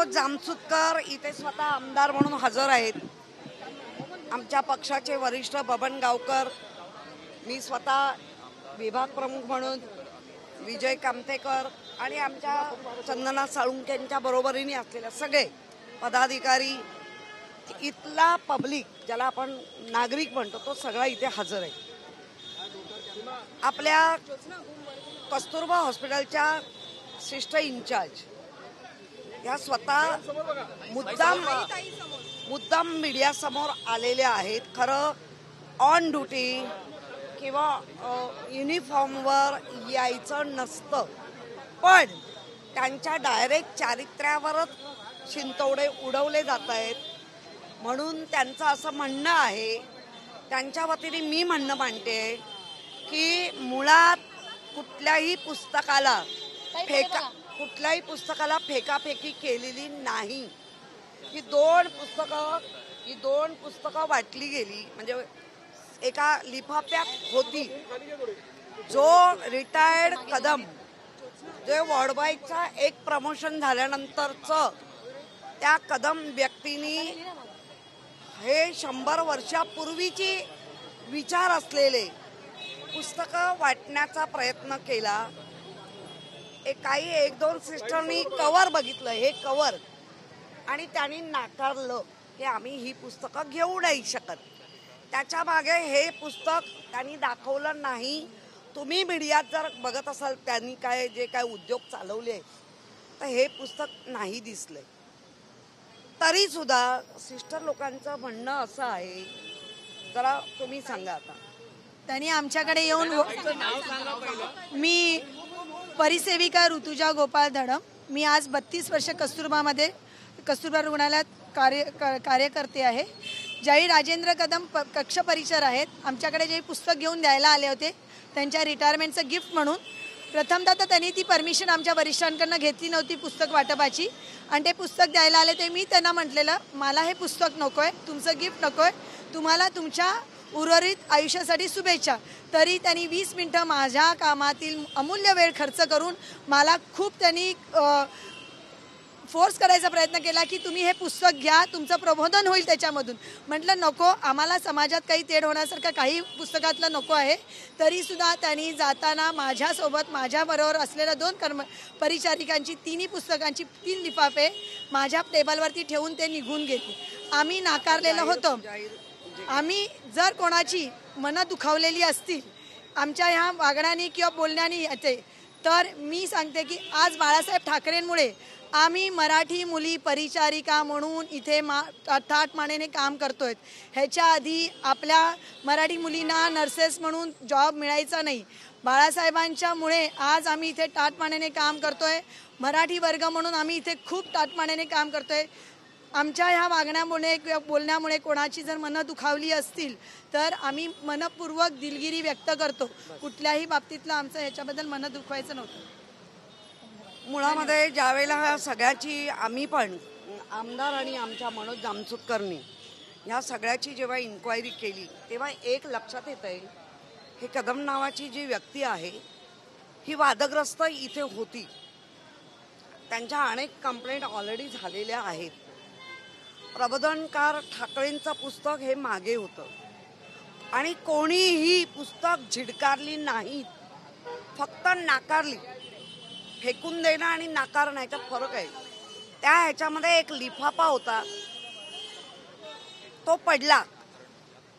जामसुदकर इथे स्वतः आमदार म्हणून हजर आहेत. आमच्या पक्षाचे वरिष्ठ बबन गावकर, मी स्वतः विभाग प्रमुख म्हणून विजय कामतेकर आणि आमच्या चंदना साळुंकेंच्या बरोबरीने असलेले सगळे पदाधिकारी, इथला पब्लिक ज्याला आपण नागरिक म्हणतो तो सगळा इथे हजर आहे. आपल्या कस्तुरबा हॉस्पिटलच्या सिस्टर इंचार्ज या स्वतः मुद्दाम मीडिया समोर आलेल्या आहेत. खरं ऑन ड्युटी किंवा युनिफॉर्मवर यायचं नसतं, पण त्यांच्या डायरेक्ट चारित्र्यावरच शिंतोडे उडवले जात आहेत. म्हणून त्यांचं असं म्हणणं आहे, त्यांच्या वतीने मी म्हणणं मांडते की मुळात कुठल्याही पुस्तकाला फेकाफेकी केलेली नाही. ही दोन पुस्तकं वाटली गेली, म्हणजे एका लिफाफ्यात होती. जो रिटायर्ड कदम, जे वॉर्डबाईचा एक प्रमोशन झाल्यानंतरचं त्या कदम व्यक्तींनी हे 100 वर्षापूर्वीची विचार असलेले पुस्तकं वाटण्याचा प्रयत्न केला. एक दोन सिस्टरनी कवर बघितलं, हे कवर, आणि त्यांनी नाकारलं की आम्ही ही पुस्तकं घेऊ नाही शकत. त्याच्या मागे हे पुस्तक त्यांनी दाखवलं नाही. तुम्ही मीडियात जर बघत असाल त्यांनी जे काय उद्योग चालवले तर हे पुस्तक नाही दिसलंय. तरी सुद्धा सिस्टर लोकांचं म्हणणं असं आहे, जरा तुम्ही सांगा. आता त्यांनी आमच्याकडे येऊन, मी परिसेविका ऋतुजा गोपाळ धडम, मी आज 32 वर्ष कस्तुरबा रुग्णालयात कार्य करते आहे. ज्यावेळी राजेंद्र कदम कक्ष परिचर आहेत, आमच्याकडे जे पुस्तक घेऊन द्यायला आले होते त्यांच्या रिटायरमेंटचं गिफ्ट म्हणून, प्रथमतः तर त्यांनी ती परमिशन आमच्या वरिष्ठांकडून घेतली नव्हती पुस्तक वाटपाची, आणि ते पुस्तक द्यायला आले ते मी त्यांना म्हटलेलं मला हे पुस्तक नको आहे, तुमचं गिफ्ट नको आहे, तुम्हाला तुमच्या उर्वरित आयुष्यासाठी शुभेच्छा. तरी त्यांनी 20 मिनटं माझ्या कामातील अमूल्य वेळ खर्च करून मला खूप त्यांनी फोर्स करायचा प्रयत्न केला की तुम्ही हे पुस्तक घ्या, तुमचं प्रबोधन होईल त्याच्यामधून. म्हटलं नको, आम्हाला समाजात काही तेढ होण्यासारखं काही पुस्तकातलं नको आहे. तरीसुद्धा त्यांनी जाताना माझ्यासोबत माझ्याबरोबर असलेल्या 2 परिचारिकांची 3 पुस्तकांची 3 लिफाफे माझ्या टेबलवरती ठेवून ते निघून गेले. आम्ही नाकारलेलं होतं. आम्ही जर कोणाची मनं दुखावलेली असतील आमच्या ह्या वागण्याने किंवा बोलण्याने तर मी सांगते की आज बाळासाहेब ठाकरेंमुळे आम्ही मराठी मुली परिचारिका म्हणून इथे थाटमानेने काम करतोय. ह्याच्या आधी आपल्या मराठी मुलींना नर्सेस म्हणून जॉब मिळायचा नाही. बाळासाहेबांच्यामुळे आज आम्ही इथे ताटमानेने काम करतोय. मराठी वर्ग म्हणून आम्ही इथे खूप ताटमानेने काम करतोय. आमच्या ह्या वागण्यामुळे किंवा बोलण्यामुळे कोणाची जर मनं दुखावली असतील तर आम्ही मनपूर्वक दिलगिरी व्यक्त करतो. कुठल्याही बाबतीतलं आमचं ह्याच्याबद्दल मनं दुखवायचं नव्हतं. मुळामध्ये ज्यावेळेला सगळ्याची आम्ही पण आमदार आणि आमच्या मनोज जामसुदकरनी ह्या सगळ्याची जेव्हा इन्क्वायरी केली तेव्हा एक लक्षात येत आहे, हे कदम नावाची जी व्यक्ती आहे ही वादग्रस्त इथे होती. त्यांच्या अनेक कंप्लेंट ऑलरेडी झालेल्या आहेत. प्रबोधनकार ठाकरेंचं पुस्तक हे मागे होतं आणि कोणीही पुस्तक झिडकारली नाही, फक्त नाकारली. फेकून देणं आणि नाकारणं ह्याच्यात फरक आहे. त्या ह्याच्यामध्ये एक लिफाफा होता, तो पडला.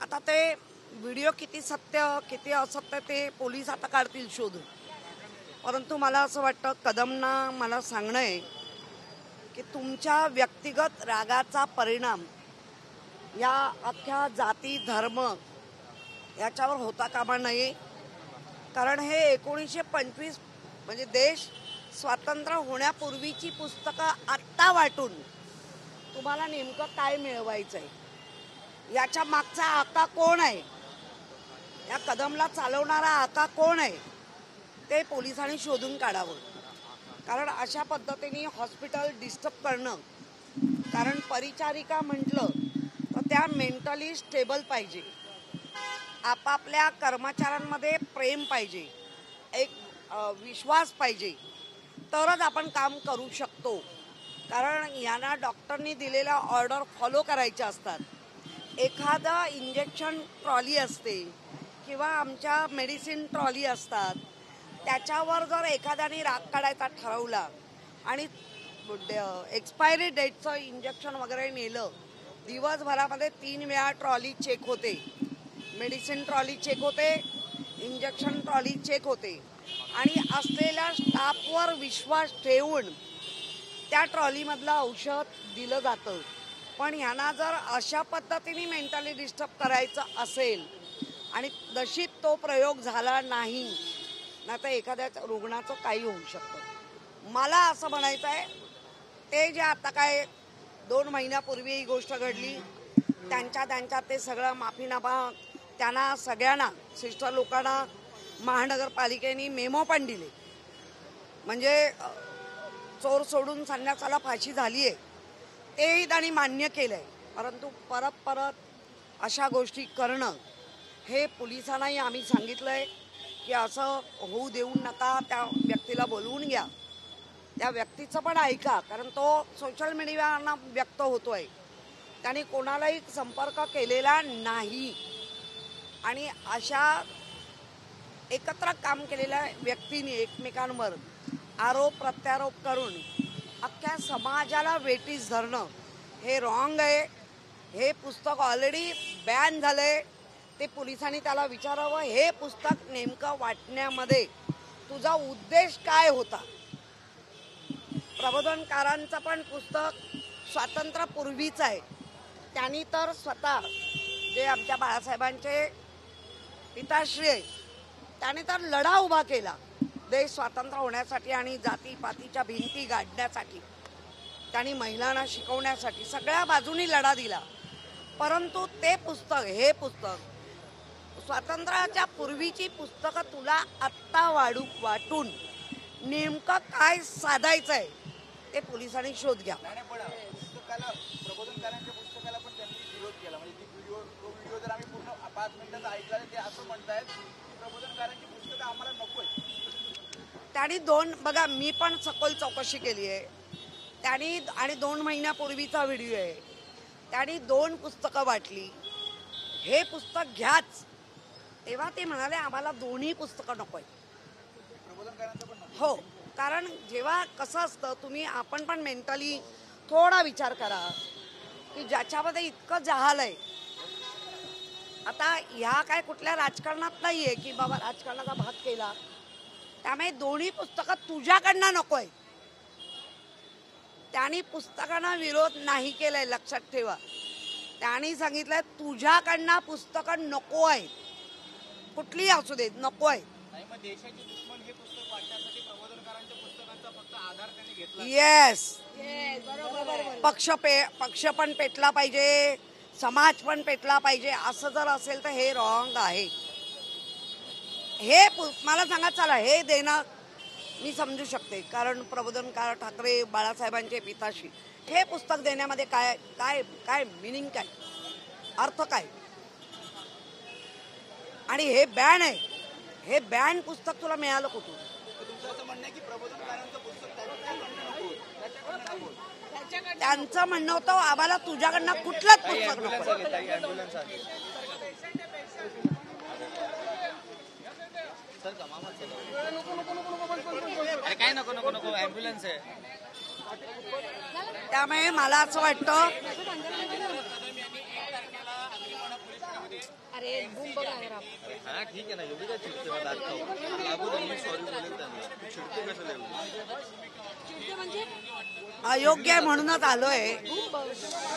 आता ते व्हिडिओ किती सत्य किती असत्य ते पोलीस आता काढतील शोधून. परंतु मला असं वाटतं कदमना मला सांगणं आहे की तुमच्या व्यक्तिगत रागाचा परिणाम या अख्ख्या जाती धर्म याच्यावर होता कामा नये. कारण हे 1925 म्हणजे देश स्वातंत्र्य होण्यापूर्वीची पुस्तकं आत्ता वाटून तुम्हाला नेमकं काय मिळवायचं आहे, याच्या मागचा आका कोण आहे, या कदमला चालवणारा आका कोण आहे ते पोलिसांनी शोधून काढावं. कारण अशा पद्धतीने हॉस्पिटल डिस्टर्ब करणं, कारण परिचारिका म्हटलं तर त्या मेंटली स्टेबल पाहिजे, आपापल्या कर्मचाऱ्यांमध्ये प्रेम पाहिजे, एक विश्वास पाहिजे, तरच आपण काम करू शकतो. कारण यांना डॉक्टरनी दिलेल्या ऑर्डर फॉलो करायच्या असतात. एखादा इंजेक्शन ट्रॉली असते किंवा आमच्या मेडिसिन ट्रॉली असतात, त्याच्यावर जर एखाद्याने राग काढायचा ठरवला आणि एक्सपायरी डेटचं इंजेक्शन वगैरे नेलं, दिवसभरामध्ये 3 वेळा ट्रॉली चेक होते, मेडिसिन ट्रॉली चेक होते, इंजेक्शन ट्रॉली चेक होते आणि असलेल्या स्टाफवर विश्वास ठेवून त्या ट्रॉलीमधलं औषध दिलं जातं. पण ह्यांना जर अशा पद्धतीने मेंटली डिस्टर्ब करायचं असेल आणि नशीब तो प्रयोग झाला नाही ना, तर एखाद्या रुग्णाचं काही होऊ शकतं. मला असं म्हणायचं आहे, ते जे आता काय 2 महिन्यापूर्वी ही गोष्ट घडली, त्यांच्या ते सगळं माफीनामा त्यांना सगळ्यांना सिस्टर लोकांना महानगरपालिकेने मेमो पण दिले. म्हणजे चोर सोडून संन्यासाला फाशी झाली आहे, तेही त्यांनी मान्य केलं आहे. परंतु परत अशा गोष्टी करणं, हे पोलिसांनाही आम्ही सांगितलं आहे की असं होऊ देऊ नका. त्या व्यक्तीला बोलवून घ्या, त्या व्यक्तीचं पण ऐका, कारण तो सोशल मीडियावरनं व्यक्त होतो आहे. त्याने कोणालाही संपर्क केलेला नाही आणि अशा एकत्र काम केलेल्या व्यक्तीने एकमेकांवर आरोप प्रत्यारोप करून अख्ख्या समाजाला वेठीस धरणं हे रॉंग आहे. हे पुस्तक ऑलरेडी बॅन झालं आहे. ते पोलिसांनी त्याला विचारावं, हे पुस्तक नेमकं वाटण्यामध्ये तुझा उद्देश काय होता. प्रबोधनकारांचं पण पुस्तक स्वातंत्र्यापूर्वीच आहे. त्यांनी तर स्वतः जे आमच्या बाळासाहेबांचे पिताश्री आहे, त्याने तर लढा उभा केला देश स्वतंत्र होण्यासाठी आणि जातीपातीच्या भिंती गाडण्यासाठी. त्यांनी महिलांना शिकवण्यासाठी सगळ्या बाजूनी लढा दिला. परंतु ते पुस्तक, हे पुस्तक स्वातंत्र्याच्या पूर्वीची पुस्तकं तुला आत्ता वाटून नेमकं काय साधायचं आहे ते पोलिसांनी शोध घ्या. प्रबोधनकारांच्या पुस्तकाला पण त्यांनी विरोध केला. म्हणजे तो व्हिडिओ जर आम्ही पूर्ण 5 मिनिटाचा ऐकला, ते असं म्हणतायत की प्रबोधनकारांची पुस्तकं आम्हाला नकोय. त्यांनी बघा, मी पण सखोल चौकशी केली आहे. त्यांनी आणि 2 महिन्यापूर्वीचा व्हिडिओ आहे. त्यांनी 2 पुस्तकं वाटली. हे पुस्तक घ्याच, तेव्हा ते म्हणाले आम्हाला दोन्ही पुस्तकं नकोय. हो, कारण जेव्हा कसं असतं, आपण पण मेंटली थोडा विचार करा की ज्याच्यामध्ये इतकं जहाल आहे. आता ह्या काय कुठल्या राजकारणात नाही आहे की बाबा राजकारणाचा भाग केला, त्यामुळे दोन्ही पुस्तकं तुझ्याकडनं नकोय. त्यांनी पुस्तकांना विरोध नाही केलाय, लक्षात ठेवा. त्यांनी सांगितलंय तुझ्याकडनं पुस्तकं नको आहे, कुठलीही असू देत, नको आहे. देशाचे दुश्मन हे पुस्तक वाचण्यासाठी प्रबोधनकारांच्या पुस्तकांचा फक्त आधार त्यांनी घेतला. येस, पक्ष पण पेटला पाहिजे, समाज पण पेटला पाहिजे. असं जर असेल तर हे रॉंग आहे. हे मला सांगा, चला हे देणं मी समजू शकते, कारण प्रबोधनकार ठाकरे बाळासाहेबांचे पिताश्री, हे पुस्तक देण्यामध्ये काय काय काय मिनिंग, काय अर्थ, काय. आणि हे बॅन आहे. हे बॅन पुस्तक तुला मिळालं कुठून? तुमचं असं म्हणणं आहे की प्रबोधनकारांचं पुस्तक त्यांचं म्हणणं होतं आम्हाला तुझ्याकडनं कुठलंच पुस्तक नको. काय नको नको नको ॲम्ब्युलन्स आहे. त्यामुळे मला असं वाटतं हा ठीक आहे ना, एवढी काय चिडते ना, लागू दे, मी सॉरी बोलेल त्यांना. चिडते कसं अयोग्य आहे म्हणूनच आलोय.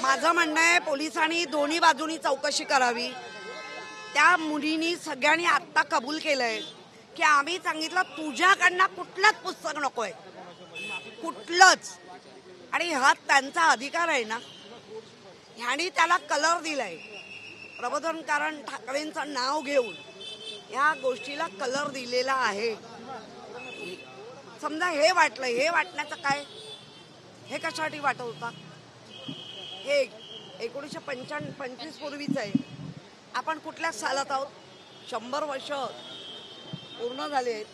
माझं म्हणणं आहे पोलिसांनी दोन्ही बाजूनी चौकशी करावी. त्या मुलींनी सगळ्यांनी आत्ता कबूल केलंय की आम्ही सांगितलं तुझ्याकडनं कुठलंच पुस्तक नकोय, कुठलंच. आणि हा त्यांचा अधिकार आहे ना. ह्यानी त्याला कलर दिलाय. प्रबोधनकारण ठाकरेंचं नाव घेऊन या गोष्टीला कलर दिलेला आहे. समजा हे वाटलं, हे वाटण्याचं काय, हे कशासाठी वाटत होता? हे 1925 पूर्वीच आहे. आपण कुठल्या सालात आहोत? 100 वर्ष पूर्ण झाले आहेत.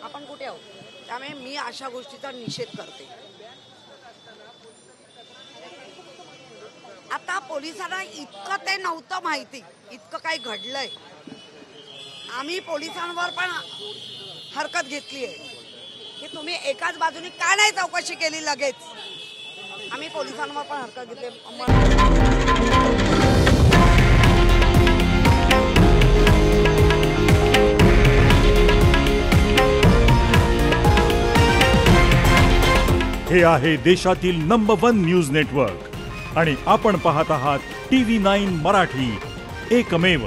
आपण कुठे आहोत? त्यामुळे मी अशा गोष्टीचा निषेध करते. पोलिसांना इतकं ते नव्हतं माहिती, इतकं काही घडलंय. आम्ही पोलिसांवर पण हरकत घेतली आहे की तुम्ही एकाच बाजूने का नाही चौकशी केली लगेच. आम्ही पोलिसांवर पण हरकत घेतली. हे आहे देशातील नंबर 1 न्यूज नेटवर्क आणि आपण पाहत आहात TV9 मराठी, एकमेव.